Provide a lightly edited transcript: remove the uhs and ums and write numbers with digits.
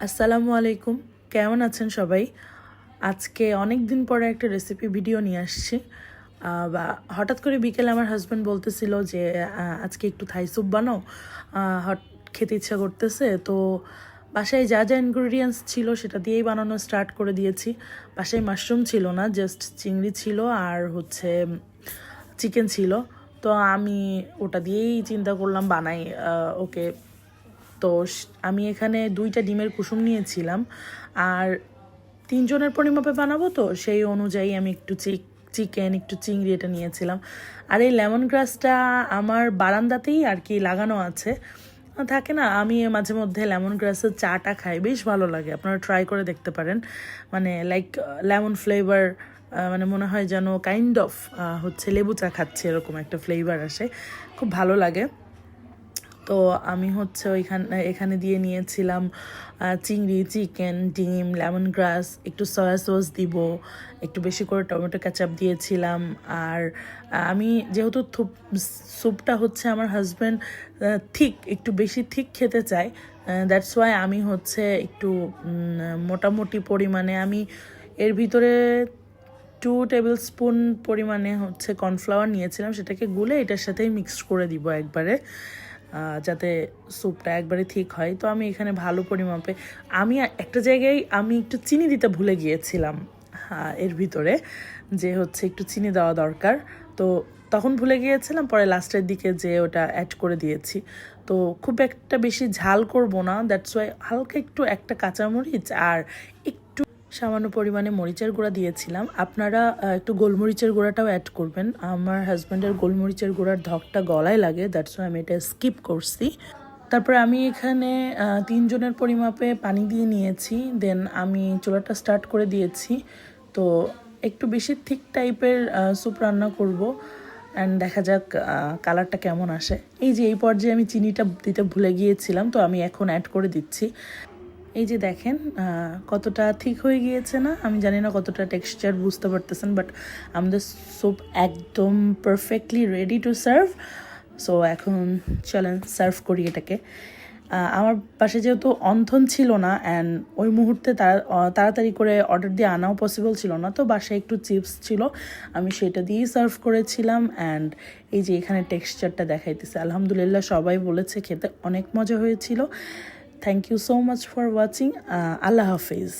আসসালামু আলাইকুম, কেমন আছেন সবাই? আজকে অনেক দিন পরে একটা রেসিপি ভিডিও নিয়ে আসছি। বা হঠাৎ করে বিকেলে আমার হাজব্যান্ড বলতেছিল যে আজকে একটু থাই স্যুপ বানাও, হট খেতে ইচ্ছা করতেছে। তো বাসায় যা যা ইনগ্রিডিয়েন্টস ছিল সেটা দিয়েই বানানো স্টার্ট করে দিয়েছি। বাসায় মাশরুম ছিল না, জাস্ট চিংড়ি ছিল আর হচ্ছে চিকেন ছিল। তো আমি ওটা দিয়েই চিন্তা করলাম বানাই। ওকে, তো আমি এখানে 2টা ডিমের কুসুম নিয়েছিলাম আর 3 জনের পরিমাপে বানাবো, তো সেই অনুযায়ী আমি একটু চিকেন, একটু চিংড়ি এটা নিয়েছিলাম। আর এই লেমন গ্রাসটা আমার বারান্দাতেই আর কি লাগানো আছে। থাকে না, আমি মাঝে মধ্যে লেমন গ্রাসের চাটা খাই, বেশ ভালো লাগে। আপনারা ট্রাই করে দেখতে পারেন। মানে লাইক লেমন ফ্লেভার, মানে মনে হয় যেন কাইন্ড অফ হচ্ছে লেবু চা খাচ্ছে, এরকম একটা ফ্লেভার আসে, খুব ভালো লাগে। তো আমি হচ্ছে এখানে দিয়ে নিয়েছিলাম চিংড়ি, চিকেন, ডিম, লেমন গ্রাস, একটু সয়া সস দিব, একটু বেশি করে টমেটো কেচাপ দিয়েছিলাম। আর আমি যেহেতু স্যুপটা হচ্ছে আমার হাজব্যান্ড একটু বেশি থিক খেতে চাই, দ্যাটস ওয়াই আমি হচ্ছে একটু মোটামুটি পরিমাণে আমি এর ভিতরে 2 টেবিল স্পুন পরিমাণে হচ্ছে কর্নফ্লাওয়ার নিয়েছিলাম, সেটাকে গুলে এটার সাথেই মিক্সড করে দিব একবারে, যাতে স্যুপটা একবারে ঠিক হয়। তো আমি এখানে ভালো পরিমাপে, আমি একটা জায়গায় আমি একটু চিনি দিতে ভুলে গিয়েছিলাম এর ভিতরে, যে হচ্ছে একটু চিনি দেওয়া দরকার। তো তখন ভুলে গিয়েছিলাম, পরে লাস্টের দিকে যে ওটা অ্যাড করে দিয়েছি। তো খুব একটা বেশি ঝাল করব না, দ্যাটস ওয়াই হালকা একটু একটা কাঁচামরিচ আর একটু সামান্য পরিমাণে মরিচের গুঁড়া দিয়েছিলাম। আপনারা একটু গোলমরিচের গুঁড়াটাও অ্যাড করবেন। আমার হাজব্যান্ডের গোলমরিচের গুঁড়ার ধকটা গলায় লাগে, দ্যাটস ওয়াই আমি এটা স্কিপ করছি। তারপরে আমি এখানে 3 জনের পরিমাপে পানি দিয়ে নিয়েছি, দেন আমি চুলাটা স্টার্ট করে দিয়েছি। তো একটু বেশি থিক টাইপের স্যুপ রান্না করব, অ্যান্ড দেখা যাক কালারটা কেমন আসে। এই পর্যায়ে আমি চিনিটা দিতে ভুলে গিয়েছিলাম, তো আমি এখন অ্যাড করে দিচ্ছি। এই যে দেখেন কতটা ঠিক হয়ে গিয়েছে না, আমি জানি না কতটা টেক্সচার বুঝতে পারতেছেন, বাট আমাদের স্যুপ একদম perfectly ready to serve. So এখন চলেন সার্ভ করি এটাকে। আমার পাশে যেহেতু অন্থন ছিল না, অ্যান্ড ওই মুহূর্তে তাড়াতাড়ি করে অর্ডার দিয়ে আনাও পসিবল ছিল না, তো বাসায় একটু চিপস ছিল, আমি সেটা দিয়েই সার্ভ করেছিলাম। অ্যান্ড এই যে এখানে টেক্সচারটা দেখাইতেছে, আলহামদুলিল্লাহ সবাই বলেছে খেতে অনেক মজা হয়েছিল। Thank you so much for watching. আল্লাহ হাফিজ।